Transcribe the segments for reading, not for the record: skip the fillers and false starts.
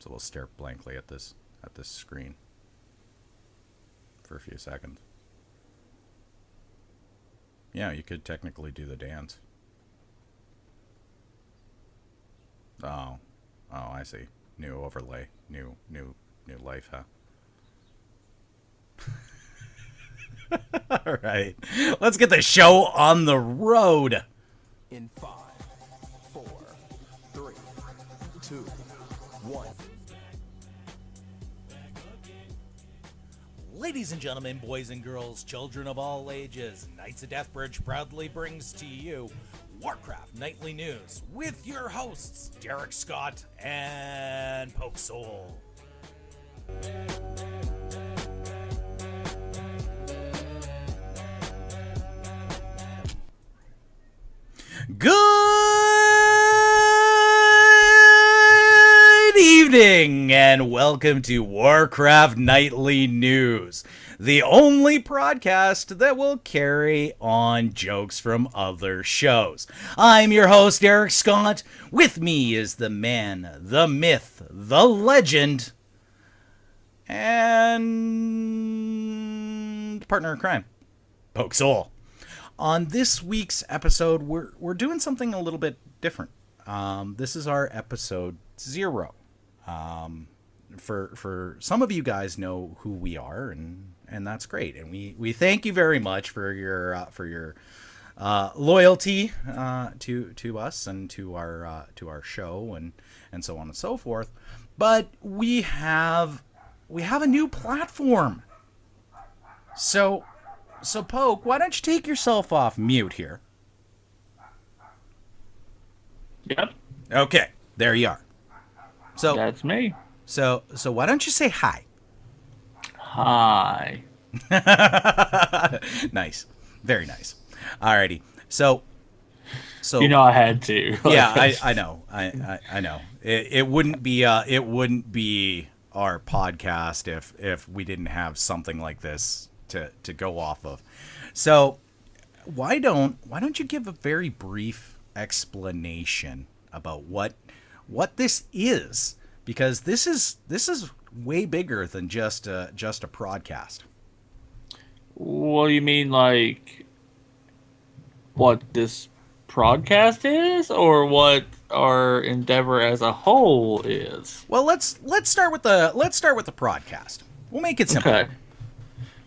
So we'll stare blankly at this screen for a few seconds. Yeah, you could technically do the dance. Oh, I see. New overlay, new life, huh? All right, let's get the show on the road. In 5, 4, 3, 2, 1. Ladies and gentlemen, boys and girls, children of all ages, Knights of Deathbridge proudly brings to you Warcraft Nightly News with your hosts, Darrick, Scott, and Poke Soul. Good evening and welcome to Warcraft Nightly News, the only podcast that will carry on jokes from other shows. I'm your host, Darrick Scott. With me is the man, the myth, the legend, and partner in crime, Poke Soul. On this week's episode, we're doing something a little bit different. This is our episode 0. For some of you guys know who we are, and that's great. And we thank you very much for your loyalty to us and to our show and so on and so forth. But we have a new platform. So Poke, why don't you take yourself off mute here? Yep. Okay, there you are. So that's me. So why don't you say hi? Hi. Nice. Very nice. Alrighty. So I had to. Yeah, I know. I know. It wouldn't be our podcast if we didn't have something like this to go off of. So why don't you give a very brief explanation about what this is, because this is way bigger than just a podcast. Well, you mean like what this podcast is, or what our endeavor as a whole is? Well, let's start with the podcast. We'll make it simple.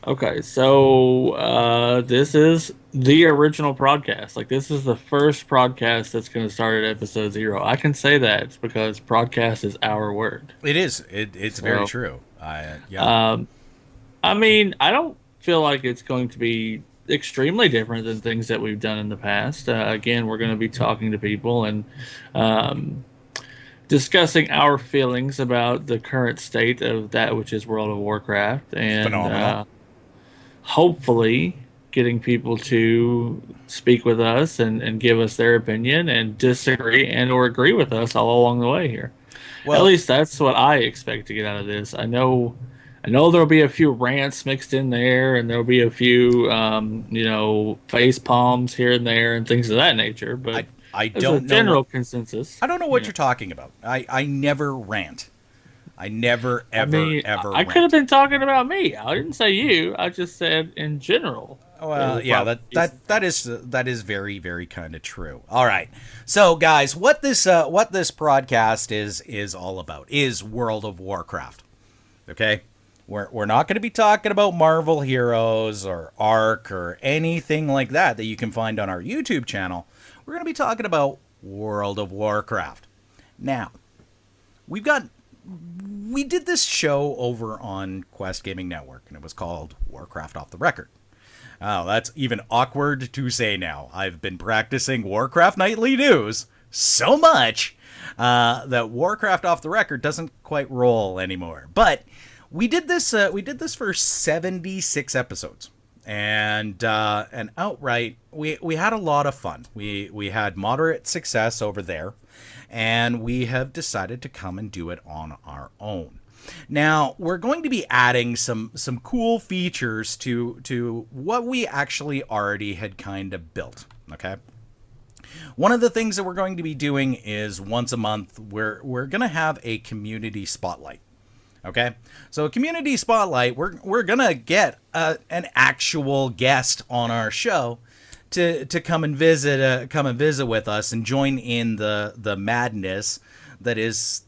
Okay, so this is the original podcast. Like, this is the first podcast that's going to start at episode 0. I can say that because podcast is our word. It is. It's very true. Yeah. I mean, I don't feel like it's going to be extremely different than things that we've done in the past. Again, we're going to be talking to people and discussing our feelings about the current state of that which is World of Warcraft, and hopefully getting people to speak with us and give us their opinion and disagree and or agree with us all along the way here. Well, at least that's what I expect to get out of this. I know there'll be a few rants mixed in there, and there'll be a few face palms here and there and things of that nature, but I don't know general consensus. I don't know what you're talking about. I never rant. I never, ever I could have been talking about me. I didn't say you. I just said in general. Well, yeah, that is very, very kind of true. All right. So, guys, what this podcast is all about is World of Warcraft. Okay? We're not going to be talking about Marvel Heroes or Ark or anything like that you can find on our YouTube channel. We're going to be talking about World of Warcraft. Now, we did this show over on KoD Gaming Network, and it was called Warcraft Off the Record. Oh, that's even awkward to say now. I've been practicing Warcraft Nightly News so much that Warcraft Off the Record doesn't quite roll anymore. But we did this for 76 episodes. And outright, we had a lot of fun. We had moderate success over there, and we have decided to come and do it on our own. Now, we're going to be adding some cool features to what we actually already had kind of built, okay? One of the things that we're going to be doing is once a month, we're going to have a community spotlight. Okay, so a community spotlight, we're going to get an actual guest on our show to come and visit with us and join in the madness that is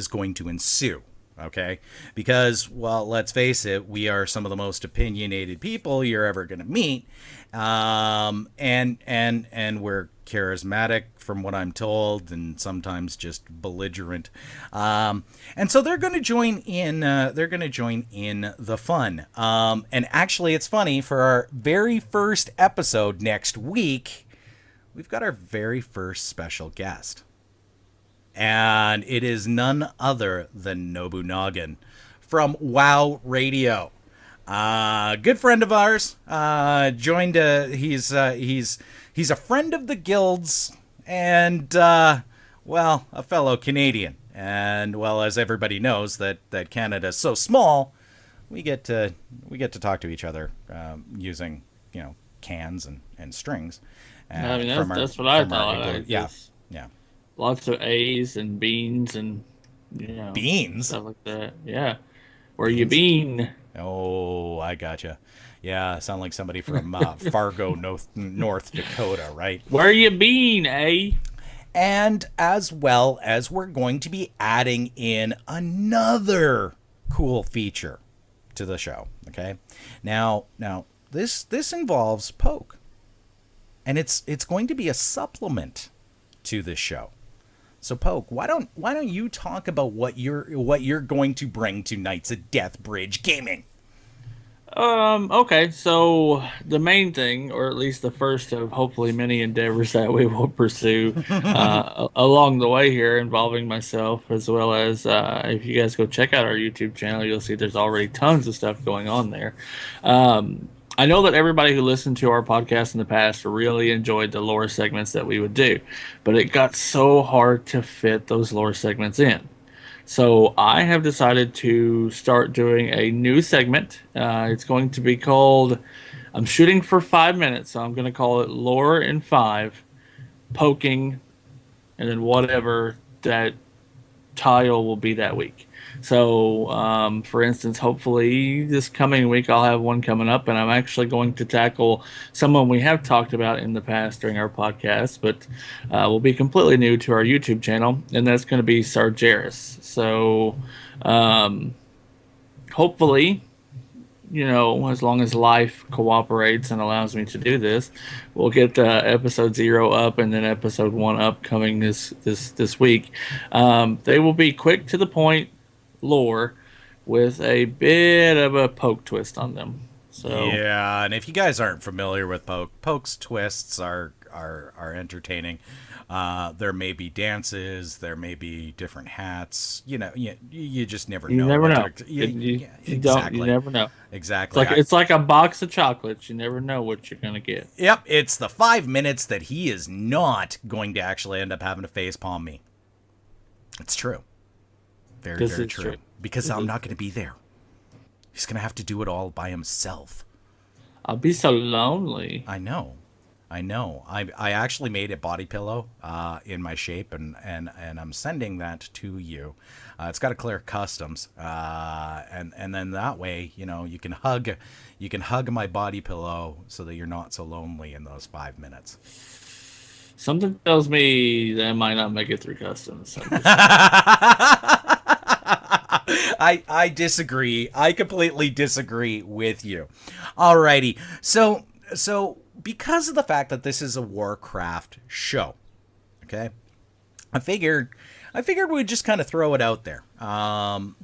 going to ensue. Okay, because, well, let's face it, we are some of the most opinionated people you're ever going to meet, and we're charismatic from what I'm told, and sometimes just belligerent, and so they're going to join in. They're going to join in the fun. And actually, it's funny, for our very first episode next week, we've got our very first special guest. And it is none other than Nobunagan from WoW Radio. Good friend of ours. Joined. He's a friend of the guilds, and well, a fellow Canadian. And, well, as everybody knows, that Canada's so small, we get to talk to each other using, cans and strings. I mean, that's what I thought. Yeah. Lots of A's and beans and beans, stuff like that. Yeah, where you been? Oh, I gotcha. Yeah, sound like somebody from Fargo, North Dakota, right? Where you been, eh? And as well as we're going to be adding in another cool feature to the show. Okay, now this involves Poke, and it's going to be a supplement to this show. So, Poke, why don't you talk about what you're going to bring to Knights of Deathbridge Gaming? Okay, so the main thing, or at least the first of hopefully many endeavors that we will pursue along the way here, involving myself, as well as if you guys go check out our YouTube channel, you'll see there's already tons of stuff going on there. I know that everybody who listened to our podcast in the past really enjoyed the lore segments that we would do, but it got so hard to fit those lore segments in. So I have decided to start doing a new segment. It's going to be called, I'm shooting for 5 minutes, so I'm going to call it Lore in 5, Poking, and then whatever that tile will be that week. So, for instance, hopefully this coming week I'll have one coming up, and I'm actually going to tackle someone we have talked about in the past during our podcast, but will be completely new to our YouTube channel, and that's going to be Sargeras. So, hopefully, as long as life cooperates and allows me to do this, we'll get episode 0 up and then episode 1 up coming this week. They will be quick to the point lore with a bit of a Poke twist on them. So yeah, and if you guys aren't familiar with Poke's twists are entertaining. There may be dances, there may be different hats. You just never know. You never know. Exactly. You never know. Exactly. It's like a box of chocolates. You never know what you're gonna get. Yep, it's the 5 minutes that he is not going to actually end up having to facepalm me. It's true. Very true. Because I'm not going to be there. He's going to have to do it all by himself. I'll be so lonely. I know. I actually made a body pillow in my shape, and I'm sending that to you. It's got to clear customs, and then that way, you can hug my body pillow so that you're not so lonely in those 5 minutes. Something tells me that I might not make it through customs. I disagree. I completely disagree with you. Alrighty. So because of the fact that this is a Warcraft show, okay, I figured we'd just kind of throw it out there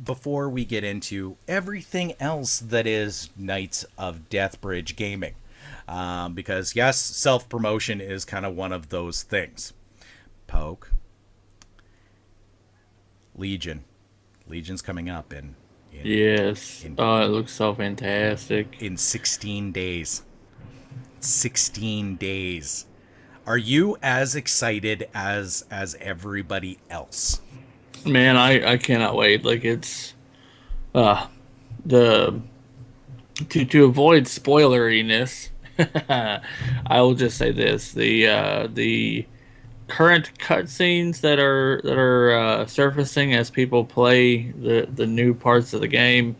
before we get into everything else that is Knights of Deathbridge Gaming. Because yes, self-promotion is kind of one of those things. Poke. Legion's coming up in yes. It looks so fantastic. In 16 days. 16 days. Are you as excited as everybody else? Man, I cannot wait. Like, it's to avoid spoileriness, I will just say this: the current cutscenes that are surfacing as people play the new parts of the game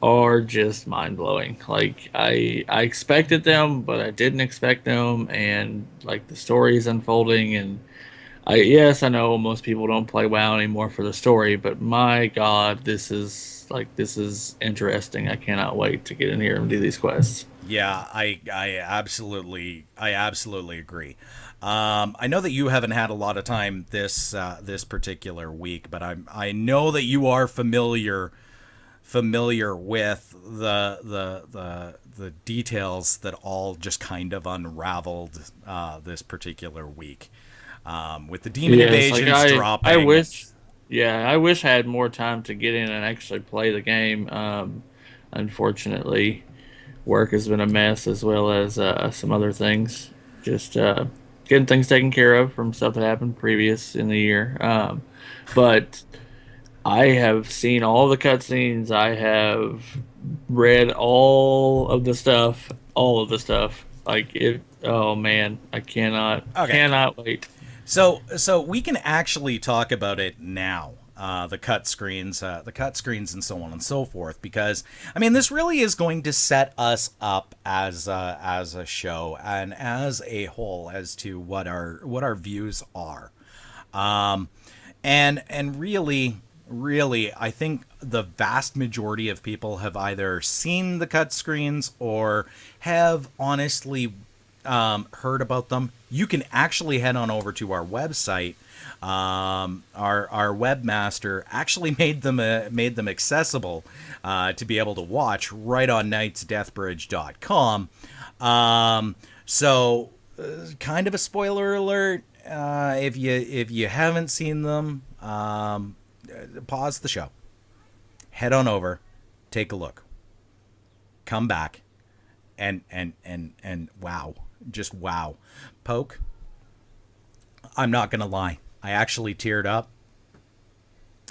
are just mind blowing. Like I expected them, but I didn't expect them, and like the story is unfolding. And yes, I know most people don't play WoW anymore for the story, but my God, this is interesting. I cannot wait to get in here and do these quests. Yeah, I absolutely agree. I know that you haven't had a lot of time this particular week, but I know that you are familiar with the details that all just kind of unraveled this particular week, with the demon Yes, like invasions I dropping. wish, yeah, I wish I had more time to get in and actually play the game. Unfortunately, work has been a mess as well as some other things. Just getting things taken care of from stuff that happened previous in the year. But I have seen all the cutscenes. I have read all of the stuff. Like it. Oh man, I Okay, cannot wait. so we can actually talk about it now. The cut screens, and so on and so forth. Because I mean, this really is going to set us up as a show and as a whole as to what our views are. And really, I think the vast majority of people have either seen the cut screens or have honestly heard about them. You can actually head on over to our website. Our webmaster actually made them accessible to be able to watch right on knightsdeathbridge.com. So, kind of a spoiler alert. If you haven't seen them, pause the show, head on over, take a look, come back, and wow, just wow. Poke, I'm not gonna lie, I actually teared up.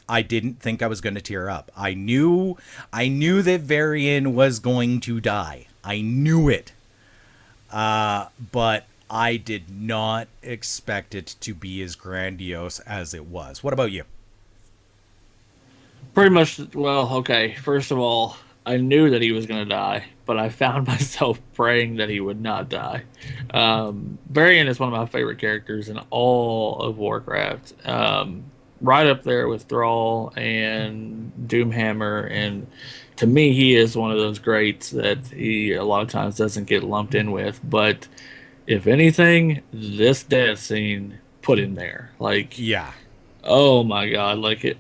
I didn't think I was going to tear up. I knew that Varian was going to die. I knew it. But I did not expect it to be as grandiose as it was. What about you? Pretty much. Well, okay. First of all, I knew that he was going to die, but I found myself praying that he would not die. Varian is one of my favorite characters in all of Warcraft. Right up there with Thrall and Doomhammer, and to me, he is one of those greats that he a lot of times doesn't get lumped in with. But if anything, this death scene put him there. Like, Yeah. oh my god! It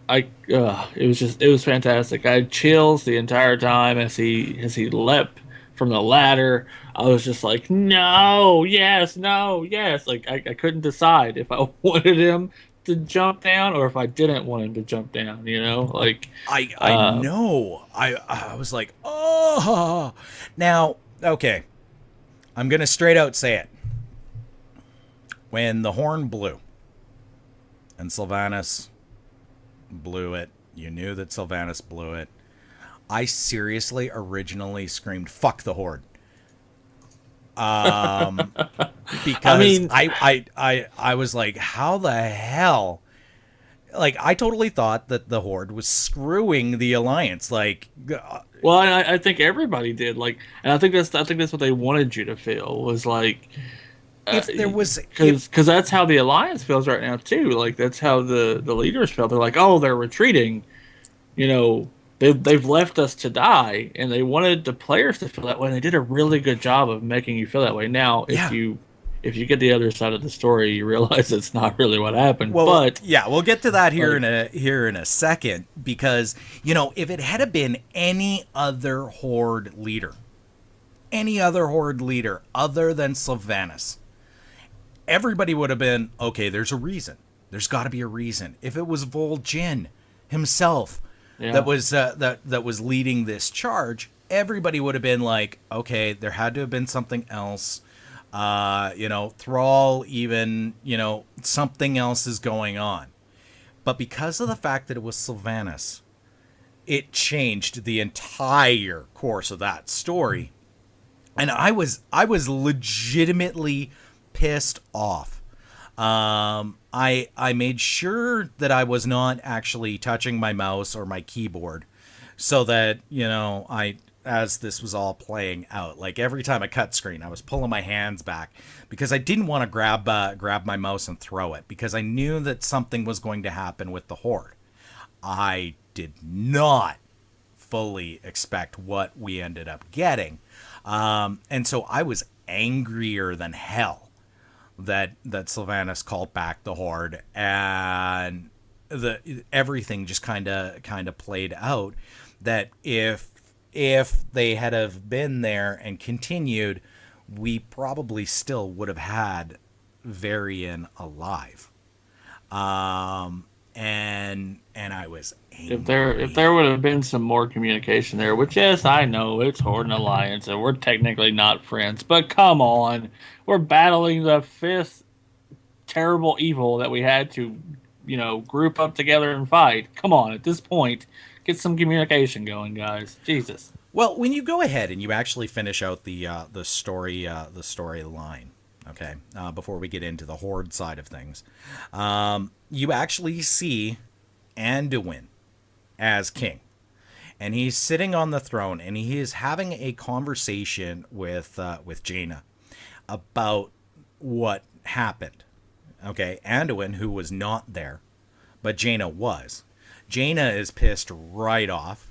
was just, it was fantastic. I had chills the entire time as he leapt from the ladder. I was just like, no, yes, no, yes. Like I couldn't decide if I wanted him to jump down or if I didn't want him to jump down. You know, like, I know. I was like, oh. Now, okay. I'm going to straight out say it. When the horn blew and Sylvanas blew it, you knew that Sylvanas blew it. I seriously originally screamed, fuck the Horde. Because I mean, I was like, how the hell? Like, I totally thought that the Horde was screwing the Alliance. Like, well, I think everybody did. Like, and I think that's what they wanted you to feel was like, if there was, because that's how the alliance feels right now too. Like that's how the leaders feel. They're like, oh, they're retreating. You know, they've left us to die, and they wanted the players to feel that way. And they did a really good job of making you feel that way. Now, yeah. if you get the other side of the story, you realize it's not really what happened. Well, But yeah, we'll get to that here like, in a second, because you know, if it had been any other horde leader other than Sylvanas, everybody would have been okay. There's a reason. There's got to be a reason. If it was Vol'jin himself yeah. that was that was leading this charge, everybody would have been like, okay, there had to have been something else. You know, Thrall, even, you know, something else is going on. But because of the fact that it was Sylvanas, it changed the entire course of that story. And I was legitimately pissed off. I made sure that I was not actually touching my mouse or my keyboard, so that, as this was all playing out, like every time I cut screen, I was pulling my hands back because I didn't want to grab my mouse and throw it, because I knew that something was going to happen with the Horde. I did not fully expect what we ended up getting. And so I was angrier than hell that Sylvanas called back the Horde, and everything just kind of played out. That if they had have been there and continued, we probably still would have had Varian alive. And I was angry. If there would have been some more communication there, which, yes, I know it's Horde and Alliance and we're technically not friends, but come on, we're battling the fifth terrible evil that we had to, group up together and fight. Come on, at this point, get some communication going, guys. Jesus. Well, when you go ahead and you actually finish out the storyline, okay, before we get into the Horde side of things, you actually see Anduin as king, and he's sitting on the throne, and he is having a conversation with Jaina about what happened. Okay, Anduin, who was not there, but Jaina was. Jaina is pissed right off,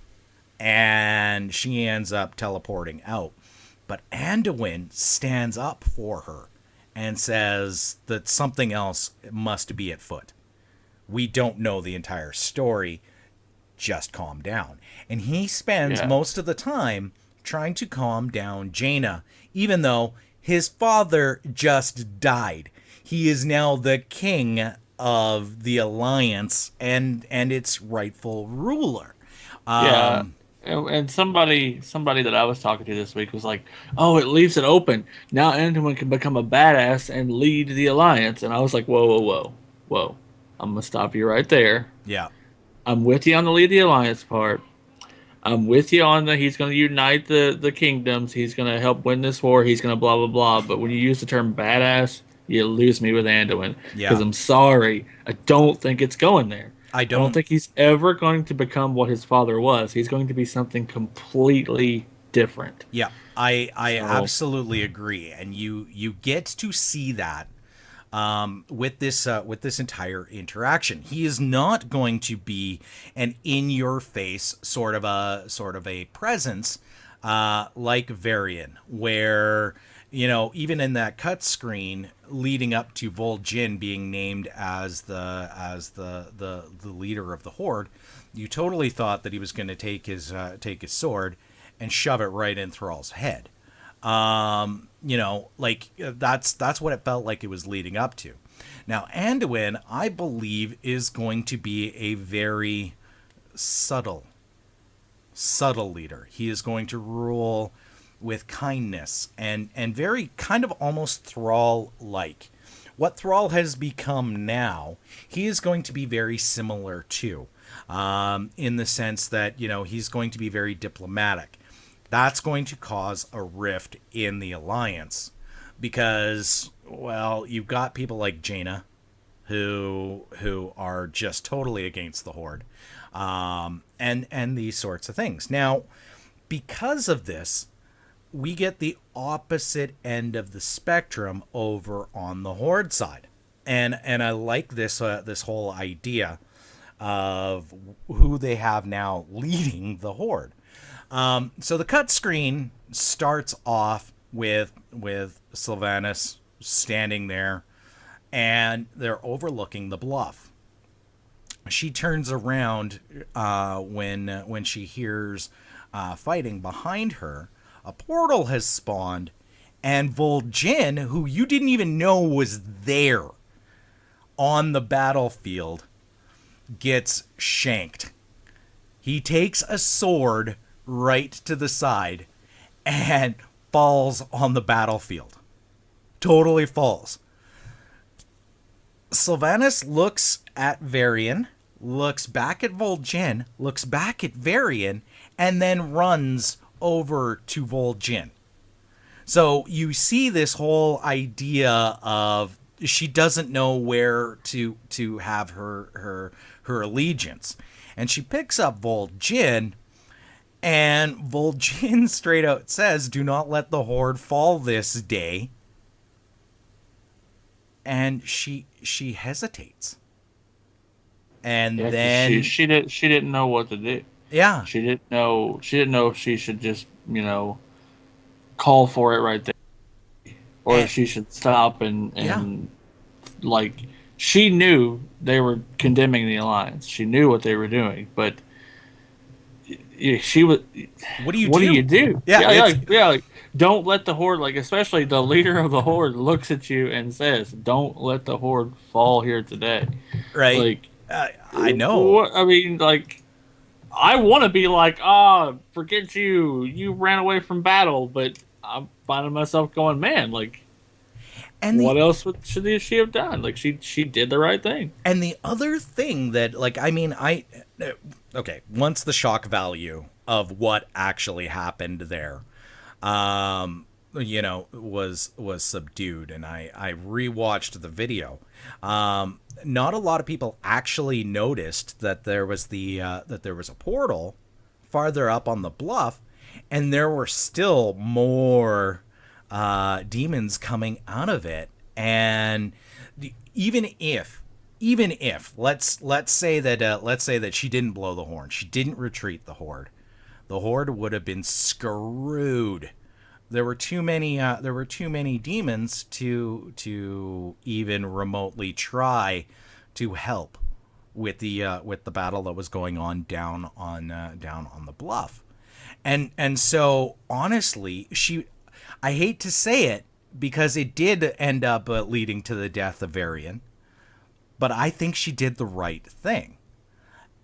and she ends up teleporting out. But Anduin stands up for her and says that something else must be at foot. We don't know the entire story. Just calm down. And he spends most of the time trying to calm down Jaina, even though his father just died. He is now the king of the Alliance and its rightful ruler. And somebody that I was talking to this week was like, "Oh, it leaves it open. Now anyone can become a badass and lead the Alliance." And I was like, "Whoa. I'm gonna stop you right there. Yeah. I'm with you on the lead the Alliance part. I'm with you on he's going to unite the kingdoms. He's going to help win this war. He's going to blah, blah, blah. But when you use the term badass, you lose me with Anduin. Yeah. Because I'm sorry. I don't think it's going there. I I don't think he's ever going to become what his father was. He's going to be something completely different. Yeah, I absolutely agree. And you get to see that with this entire interaction. He is not going to be an in-your-face sort of a presence like Varian, where even in that cut screen leading up to Vol'jin being named as the leader of the Horde, you totally thought that he was going to take his sword and shove it right in Thrall's head. That's what it felt like it was leading up to. Now, Anduin, I believe, is going to be a very subtle leader. He is going to rule with kindness and very kind of almost Thrall-like. What Thrall has become now, he is going to be very similar to, in the sense that, he's going to be very diplomatic. That's going to cause a rift in the Alliance because, well, you've got people like Jaina who are just totally against the Horde, and these sorts of things. Now, because of this, we get the opposite end of the spectrum over on the Horde side, and I like this whole idea of who they have now leading the Horde. So the cut screen starts off with Sylvanas standing there, and they're overlooking the bluff. She turns around when she hears fighting behind her. A portal has spawned, and Vol'jin, who you didn't even know was there on the battlefield, gets shanked. He takes a sword right to the side and falls on the battlefield. Totally falls. Sylvanas looks at Varian, looks back at Vol'jin, looks back at Varian, and then runs over to Vol'jin. So you see this whole idea of she doesn't know where to have her allegiance, and she picks up Vol'jin, and Vol'jin straight out says, "Do not let the Horde fall this day." And she hesitates, and Yeah, 'cause then she didn't know what to do. yeah, She didn't know if she should just call for it right there, or and, if she should stop yeah. and like she knew they were condemning the alliance. She knew what they were doing, but she was. What do you What do you do? do? Yeah, it's Like, don't let the horde. Like, especially the leader of the horde looks at you and says, "Don't let the horde fall here today." right. Like, I know. what? I mean, like, I want to be like, forget you. You ran away from battle, but I'm finding myself going, man, like, And what the else should she have done? Like, she did the right thing. And the other thing that, like, I mean, okay, once the shock value of what actually happened there, was subdued, and I rewatched the video. Not a lot of people actually noticed that there was a portal farther up on the bluff, and there were still more demons coming out of it. And even if let's say that she didn't blow the horn, she didn't retreat the horde would have been screwed. There were too many demons to even remotely try to help with the battle that was going on down on the bluff. And so honestly, I hate to say it, because it did end up leading to the death of Varian, but I think she did the right thing.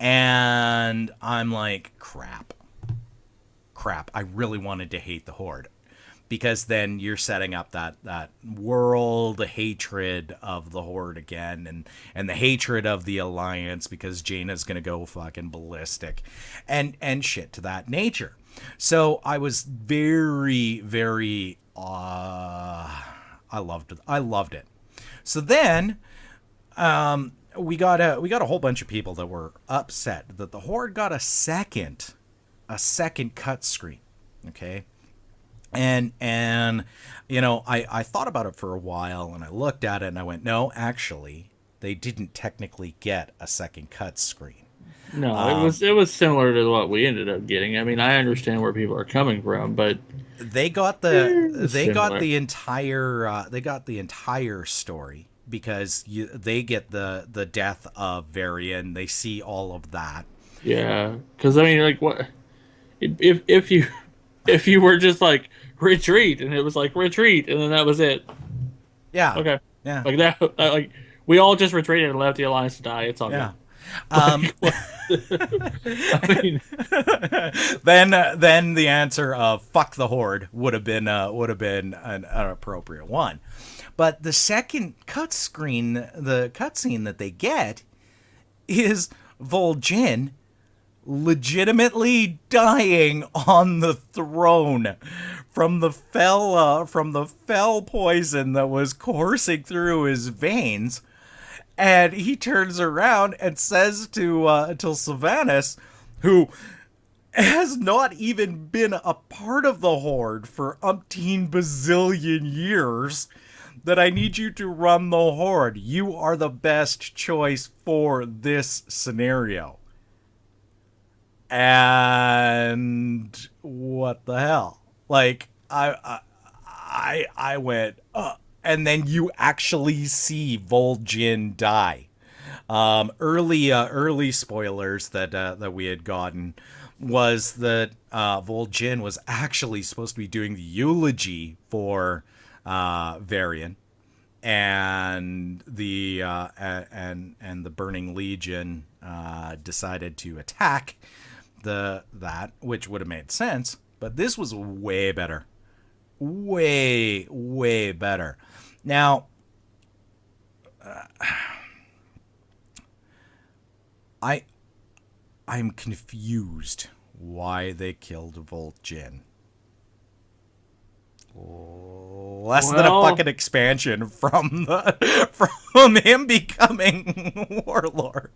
And I'm like, crap. I really wanted to hate the Horde, because then you're setting up that world hatred of the Horde again, and the hatred of the Alliance, because Jaina's gonna go fucking ballistic and shit to that nature. So I was very, very I loved it. So then we got a whole bunch of people that were upset that the Horde got a second cut screen. Okay. And I thought about it for a while, and I looked at it and I went, no, actually, they didn't technically get a second cut screen. No, it was similar to what we ended up getting. I mean, I understand where people are coming from, but They got similar. they got the entire story, because they get the death of Varian. They see all of that. Yeah, because I mean, like, what if you if you were just like retreat and it was like retreat and then that was it? Yeah. Okay, Yeah. like that like we all just retreated and left the alliance to die. It's all Yeah. good. Like, I mean, Then the answer of fuck the Horde would have been an appropriate one. But the second the cutscene that they get is Vol'jin legitimately dying on the throne from the fell poison that was coursing through his veins. And he turns around and says to Sylvanas, who has not even been a part of the Horde for umpteen bazillion years, that I need you to run the Horde. You are the best choice for this scenario. And what the hell? Like, I went, and then you actually see Vol'jin die. Early spoilers that we had gotten was that Vol'jin was actually supposed to be doing the eulogy for Varian, and the Burning Legion decided to attack that, which would have made sense. But this was way better, way better. Now, I'm confused why they killed Vol'jin. less than a fucking expansion from him becoming warlord.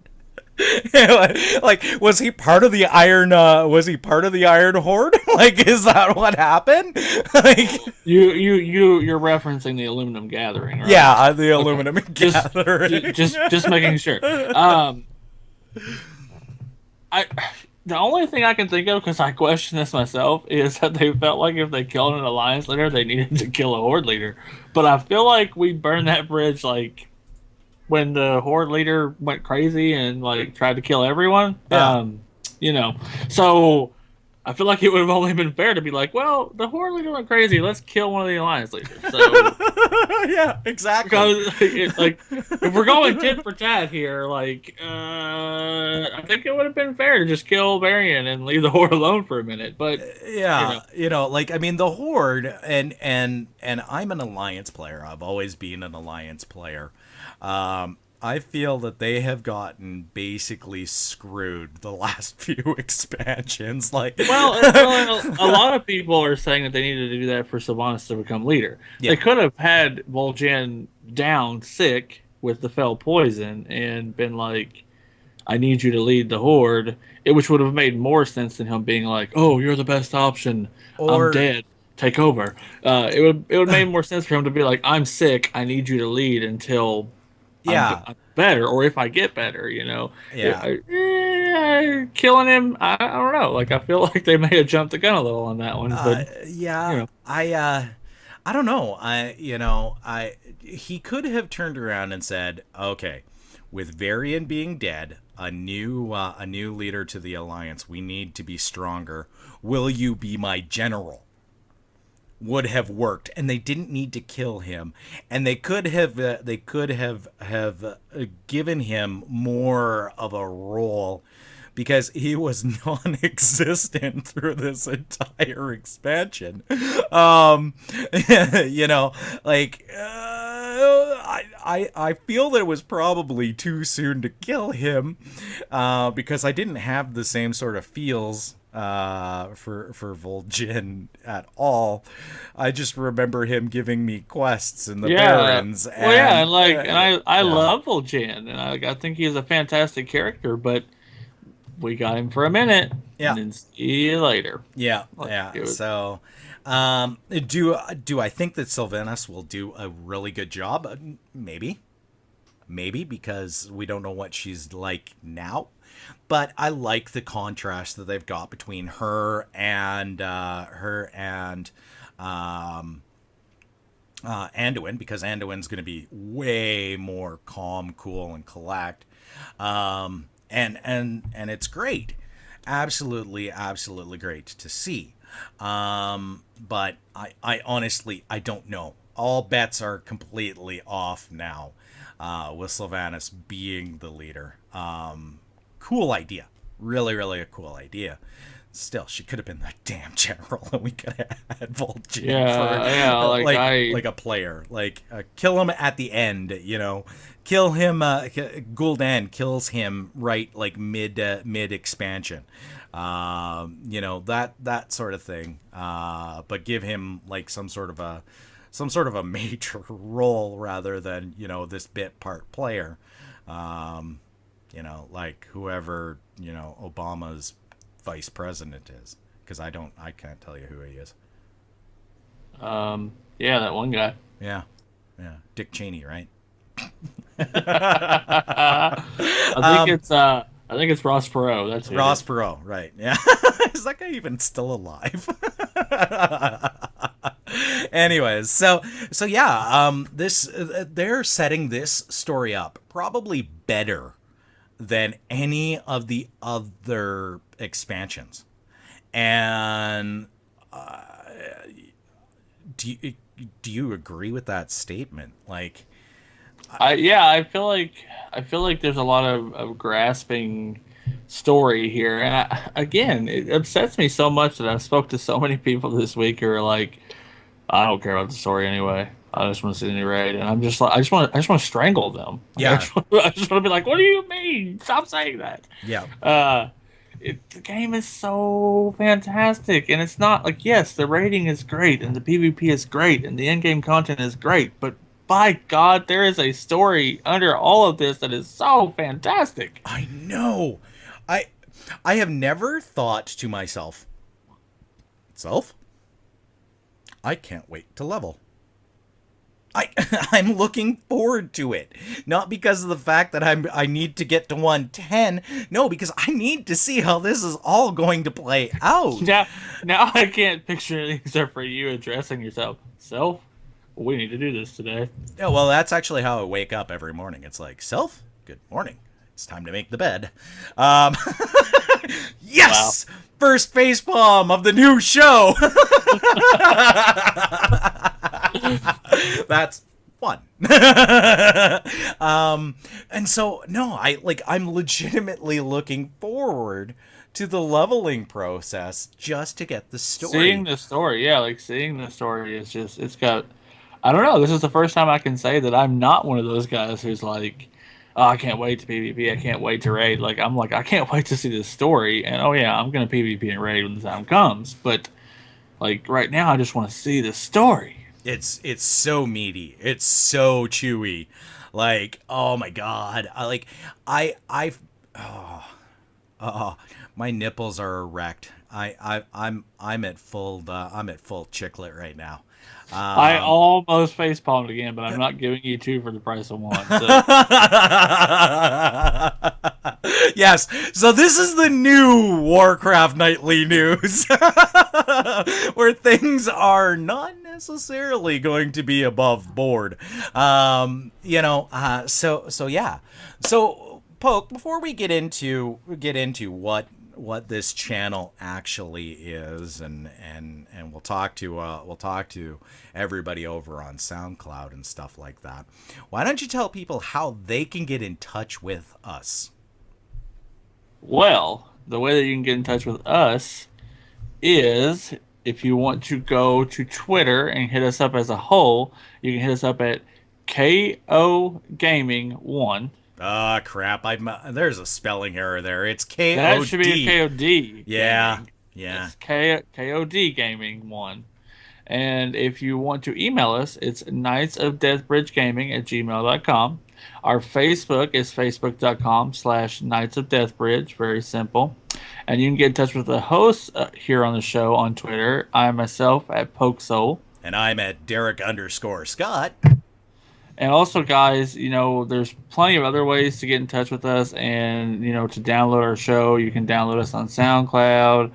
Like, was he part of the Iron? Was he part of the Iron Horde? Like, is that what happened? Like, you're referencing the Aluminum Gathering, right? Yeah, the Aluminum Gathering. Just making sure. The only thing I can think of, because I question this myself, is that they felt like if they killed an alliance leader, they needed to kill a horde leader. But I feel like we burned that bridge like when the horde leader went crazy and like tried to kill everyone. Yeah. So I feel like it would have only been fair to be like, well, the horde leader went crazy. Let's kill one of the alliance leaders. So yeah, exactly. Because if we're going tit for tat here, I think it would have been fair to just kill Varian and leave the horde alone for a minute. But yeah, like, I mean, the horde, and I'm an alliance player. I've always been an alliance player. I feel that they have gotten basically screwed the last few expansions. Like, a lot of people are saying that they needed to do that for Sylvanas to become leader. Yeah. They could have had Vol'jin down sick with the fell poison and been like, I need you to lead the horde, which would have made more sense than him being like, oh, you're the best option. I'm dead. Take over. It would have made more sense for him to be like, I'm sick. I need you to lead until I'm better, or if I get better, killing him, I don't know. Like, I feel like they may have jumped the gun a little on that one. But I don't know. He could have turned around and said, okay, with Varian being dead, a new leader to the alliance, we need to be stronger. Will you be my general? Would have worked, and they didn't need to kill him, and they could have given him more of a role, because he was non-existent through this entire expansion. I feel that it was probably too soon to kill him, because I didn't have the same sort of feels for Vol'jin at all. I just remember him giving me quests in the Barrens. I love Vol'jin, and I think he's a fantastic character, but we got him for a minute, and then see you later. Yeah. So, do I think that Sylvanas will do a really good job? Maybe, because we don't know what she's like now. But I like the contrast that they've got between her and Anduin, because Anduin's going to be way more calm, cool, and collect, and it's great, absolutely great to see. But I honestly, I don't know. All bets are completely off now, with Sylvanas being the leader. Cool idea. Really a cool idea. Still, she could have been the damn general, and we could have had Vol'jin like a player. Like, kill him at the end, Kill him, Gul'dan kills him right, like, mid expansion. That sort of thing. But give him, like, some sort of a major role rather than, this bit part player. Like whoever, Obama's vice president is, because I can't tell you who he is. That one guy. Yeah. Dick Cheney, right? I think it's Ross Perot. That's Ross Perot, right? Yeah. Is that guy even still alive? Anyways, so yeah, they're setting this story up probably better than any of the other expansions. And do you agree with that statement? Like, I feel like there's a lot of grasping story here, and it upsets me so much that I've spoke to so many people this week who are like, I don't care about the story anyway. I just want to see any raid, and I'm just like, I just want to strangle them. Yeah, I just want to be like, what do you mean? Stop saying that. Yeah. The game is so fantastic, and it's not like, yes, the rating is great and the PvP is great and the in-game content is great, but by God, there is a story under all of this that is so fantastic. I know. I I have never thought to myself, I can't wait to level. I'm looking forward to it. Not because of the fact that I need to get to 110. No, because I need to see how this is all going to play out. Now I can't picture anything except for you addressing yourself. Self, we need to do this today. Yeah, well, that's actually how I wake up every morning. It's like, self, good morning. It's time to make the bed. Yes! Wow. First facepalm of the new show. That's fun. And so no, I'm legitimately looking forward to the leveling process just to get the story. Seeing the story, yeah, like seeing the story is just, it's got, I don't know, this is the first time I can say that I'm not one of those guys who's like, oh, I can't wait to PvP, I can't wait to raid. Like, I'm like, I can't wait to see this story, and oh yeah, I'm gonna PvP and raid when the time comes, but like right now I just want to see the story. It's so meaty. It's so chewy. Like, oh my god. My nipples are erect. I'm at full chicklet right now. I almost facepalmed again, but I'm not giving you two for the price of one. So. Yes. So this is the new Warcraft nightly news, where things are not necessarily going to be above board. So yeah. So Poke, before we get into what this channel actually is, and we'll talk to everybody over on SoundCloud and stuff like that. Why don't you tell people how they can get in touch with us? Well, the way that you can get in touch with us is if you want to go to Twitter and hit us up as a whole, you can hit us up at KoD Gaming 1. Ah, crap! There's a spelling error there. It's KoD. That should be KoD. Yeah, Gaming. yeah. It's KoD Gaming 1. And if you want to email us, it's Knights of Deathbridge Gaming at gmail.com. Our Facebook is facebook.com/Knights of Deathbridge. Very simple. And you can get in touch with the hosts here on the show on Twitter. I myself at PokeSoul. And I'm at Darrick_Scott. And also, guys, there's plenty of other ways to get in touch with us, and to download our show. You can download us on SoundCloud.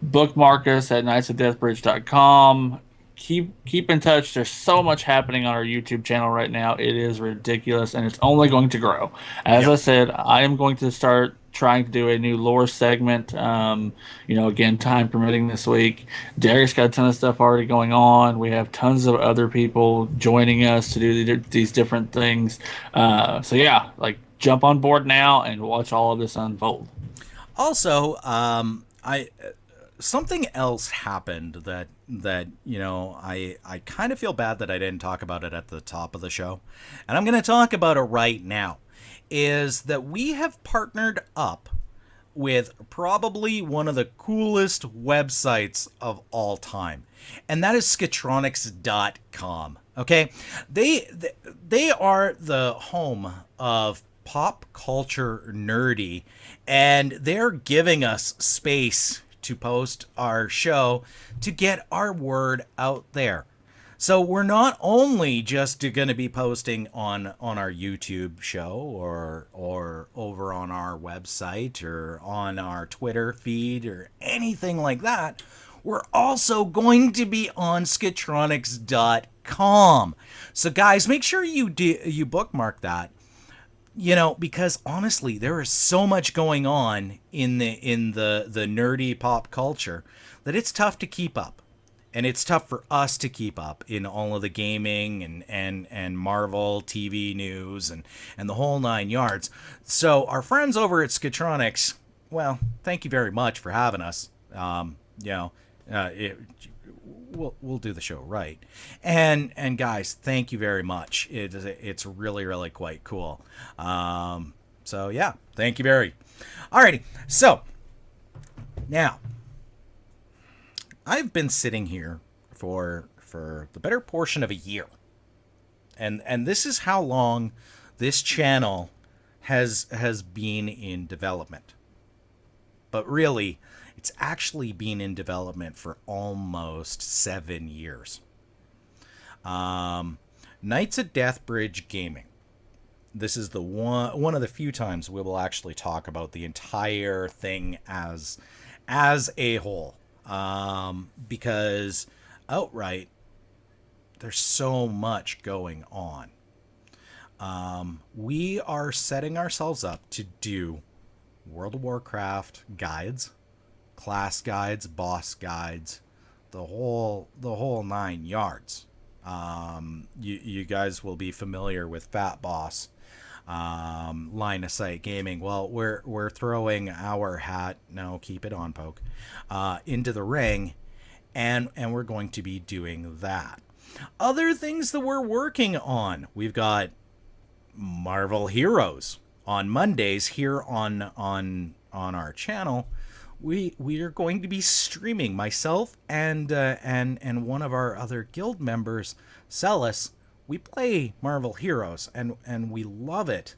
Bookmark us at knightsofdeathbridge.com. Keep in touch. There's so much happening on our YouTube channel right now. It is ridiculous, and it's only going to grow. As I said, I am going to start trying to do a new lore segment. Again, time permitting this week. Darrick's got a ton of stuff already going on. We have tons of other people joining us to do these different things. So yeah, jump on board now and watch all of this unfold. Also, something else happened that I kind of feel bad that I didn't talk about it at the top of the show, and I'm going to talk about it right now. Is that we have partnered up with probably one of the coolest websites of all time, and that is Skatronics.com. Okay, they are the home of pop culture nerdy, and they're giving us space to post our show to get our word out there. So we're not only just going to be posting on our YouTube show or over on our website or on our Twitter feed or anything like that. We're also going to be on Skatronics.com. So guys, make sure you bookmark that. Because honestly, there is so much going on in the nerdy pop culture that it's tough to keep up. And it's tough for us to keep up in all of the gaming and Marvel TV news and the whole 9 yards. So our friends over at Skatronics, well, thank you very much for having us. We'll do the show right. And guys, thank you very much. It's really, really quite cool. So yeah, thank you, Barry. Alrighty, so now I've been sitting here for the better portion of a year, and this is how long this channel has been in development. But really, it's actually been in development for almost 7 years. Knights of Deathbridge Gaming. This is the one of the few times we will actually talk about the entire thing as a whole, because outright there's so much going on. We are setting ourselves up to do World of Warcraft guides, class guides, boss guides, the whole 9 yards. You guys will be familiar with Fat Boss, Line of Sight Gaming. Well, we're throwing our hat, no, keep it on, Poke, into the ring, and we're going to be doing that. Other things that we're working on, we've got Marvel Heroes on Mondays here on our channel. We are going to be streaming, myself and one of our other guild members, Celis. We play Marvel Heroes and we love it,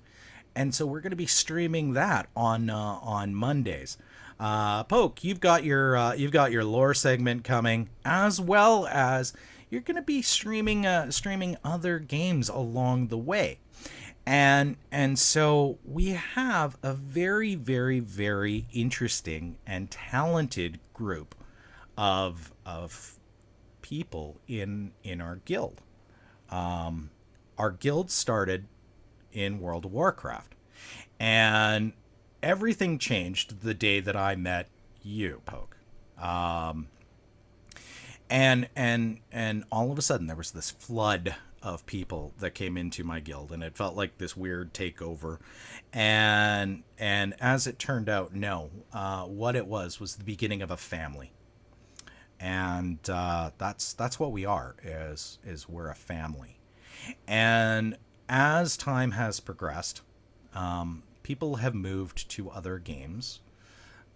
and so we're going to be streaming that on Mondays. Poke, you've got your lore segment coming, as well as you're going to be streaming other games along the way. And so we have a very, very, very interesting and talented group of people in our guild. Our guild started in World of Warcraft, and everything changed the day that I met you, Poke. And all of a sudden there was this flood of people that came into my guild, and it felt like this weird takeover. And as it turned out, no, what it was the beginning of a family. And that's what we are, is we're a family. And as time has progressed, people have moved to other games,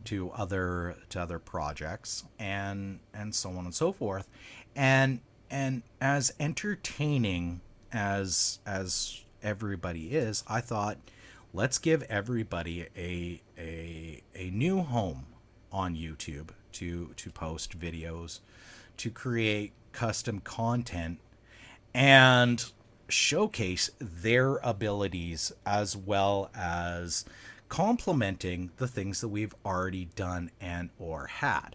to other projects, and so on and so forth. And as entertaining as everybody is, I thought, let's give everybody a new home on YouTube to post videos, to create custom content, and showcase their abilities, as well as complementing the things that we've already done and or had.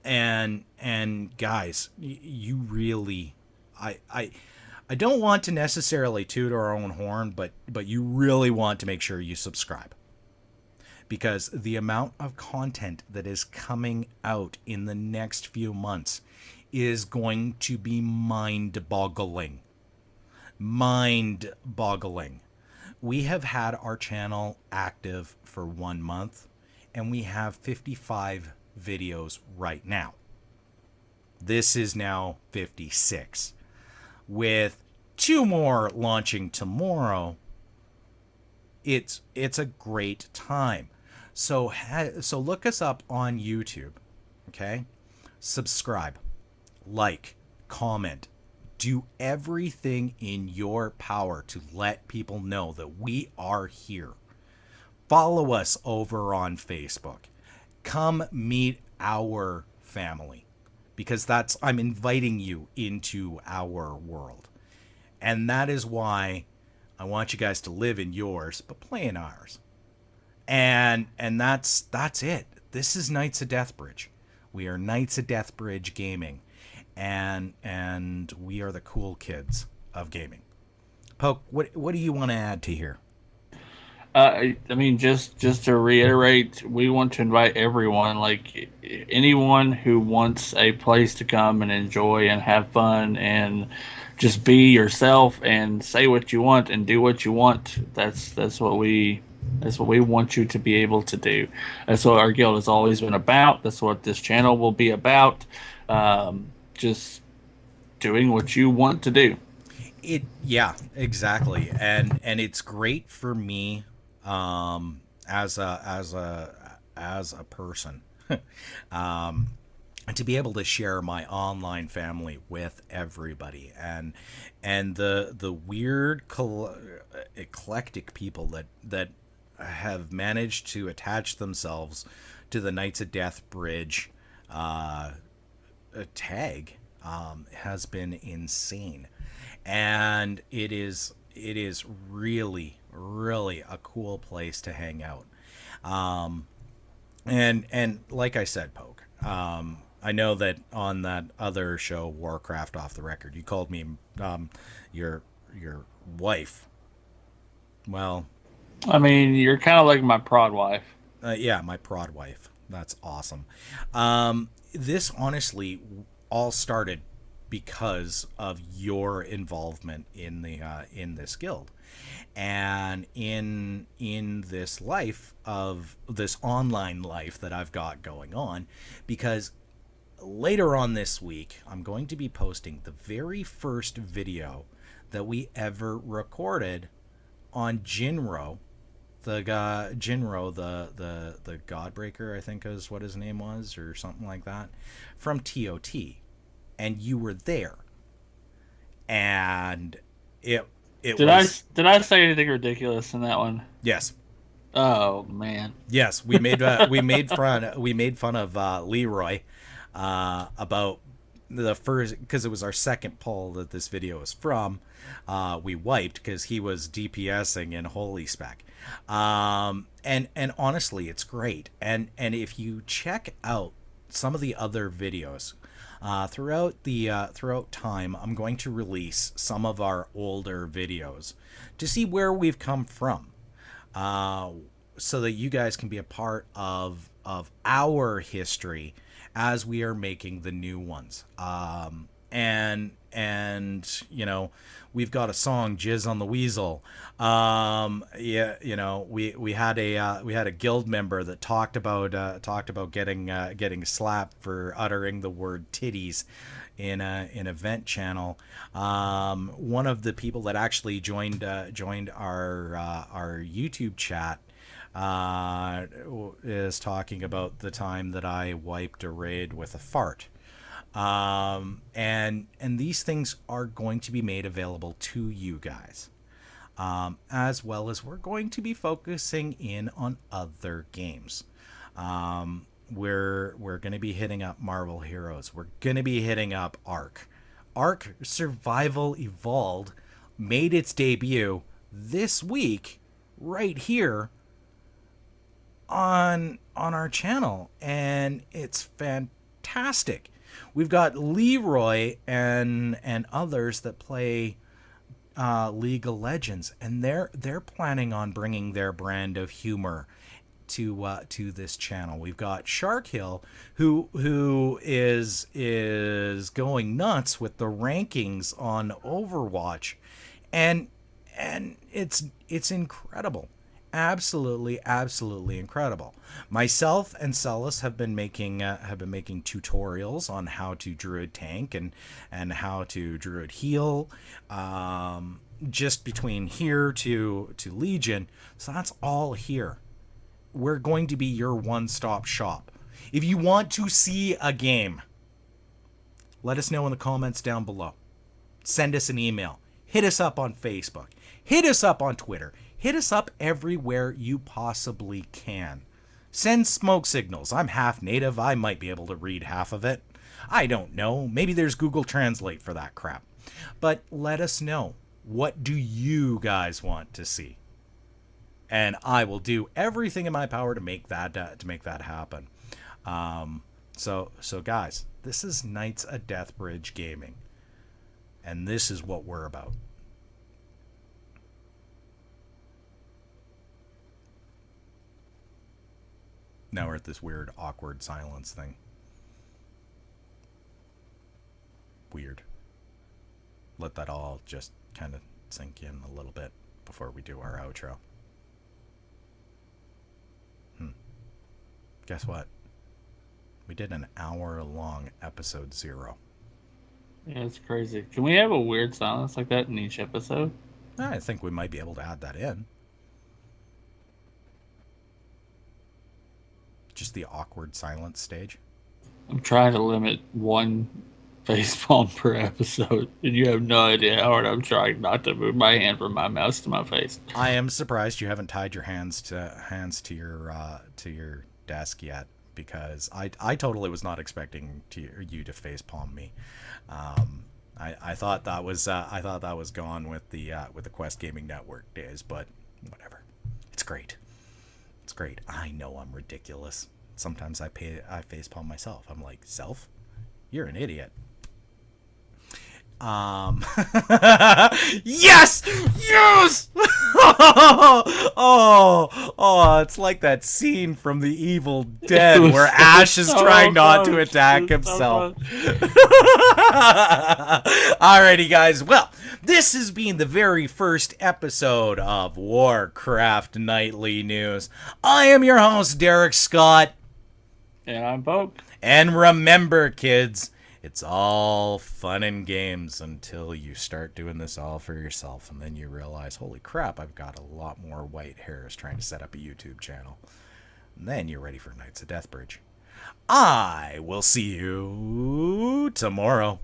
And guys, you really, I don't want to necessarily toot our own horn, but you really want to make sure you subscribe, because the amount of content that is coming out in the next few months is going to be mind-boggling. We have had our channel active for 1 month, and we have 55 videos right now. This is now 56, with 2 more launching tomorrow. It's a great time. So look us up on YouTube, okay? Subscribe, like, comment, do everything in your power to let people know that we are here. Follow us over on Facebook. Come meet our family, because I'm inviting you into our world. And that is why I want you guys to live in yours, but play in ours. And that's it. This is Knights of Deathbridge. We are Knights of Deathbridge Gaming, and we are the cool kids of gaming. Poke, what do you want to add to here? I mean, just to reiterate, we want to invite everyone, like anyone who wants a place to come and enjoy and have fun and just be yourself and say what you want and do what you want. That's what we want you to be able to do. That's what our guild has always been about. That's what this channel will be about. Just doing what you want to do. Yeah, exactly. And it's great for me, as a person, to be able to share my online family with everybody, and the weird eclectic people that have managed to attach themselves to the Knights of Deathbridge tag has been insane, and it is really a cool place to hang out. And like I said, Poke, I know that on that other show, Warcraft Off the Record, you called me your wife. Well, I mean, you're kind of like my prod wife. yeah, my prod wife. That's awesome. This honestly all started because of your involvement in this guild, and in this life of this online life that I've got going on, because later on this week I'm going to be posting the very first video that we ever recorded on Jinro, the guy Jinro, the Godbreaker, I think is what his name was, or something like that, from TOT, and you were there, and it Did was I say anything ridiculous in that one? yes. Oh man. Yes, we made fun of Leroy about the first, because it was our second poll that this video is from. We wiped because he was DPSing in Holy Spec, and honestly, it's great. And if you check out some of the other videos throughout time, I'm going to release some of our older videos to see where we've come from, so that you guys can be a part of our history as we are making the new ones. And we've got a song, "Jizz on the Weasel." Yeah, we had a guild member that talked about getting slapped for uttering the word titties in an event channel. One of the people that actually joined our YouTube chat is talking about the time that I wiped a raid with a fart. And these things are going to be made available to you guys, as well as we're going to be focusing in on other games. We're going to be hitting up Marvel Heroes. We're going to be hitting up Ark. Ark Survival Evolved made its debut this week right here on our channel, and it's fantastic. We've got Leroy and others that play League of Legends, and they're planning on bringing their brand of humor to this channel. We've got Shark Hill, who is going nuts with the rankings on Overwatch, and it's incredible. Absolutely incredible. Myself and Celis have been making tutorials on how to druid tank and how to druid heal, just between here to Legion. So that's all here. We're going to be your one-stop shop. If you want to see a game, let us know in the comments down below. Send us an email. Hit us up on Facebook. Hit us up on Twitter. Hit us up everywhere you possibly can. Send smoke signals. I'm half native. I might be able to read half of it. I don't know. Maybe there's Google Translate for that crap. But let us know. What do you guys want to see? And I will do everything in my power to make that happen. So guys, this is Knights of Deathbridge Gaming, and this is what we're about. Now we're at this weird, awkward silence thing. Weird. Let that all just kind of sink in a little bit before we do our outro. Guess what? We did an hour-long episode 0. Yeah, it's crazy. Can we have a weird silence like that in each episode? I think we might be able to add that in. Just the awkward silence stage. I'm trying to limit one facepalm per episode, and you have no idea how hard I'm trying not to move my hand from my mouse to my face. I am surprised you haven't tied your hands to your desk yet, because I totally was not expecting you to facepalm me. I thought that was gone with the Quest Gaming Network days, but whatever. It's great. It's great. I know I'm ridiculous. Sometimes I facepalm myself. I'm like, self, you're an idiot. Yes! Yes! oh, it's like that scene from The Evil Dead where Ash is trying not to attack himself. Alrighty, guys. Well, this has been the very first episode of Warcraft Nightly News. I am your host, Darrick Scott. And I'm Poke. And remember, kids, it's all fun and games until you start doing this all for yourself, and then you realize, holy crap, I've got a lot more white hairs trying to set up a YouTube channel. And then you're ready for Knights of Deathbridge. I will see you tomorrow.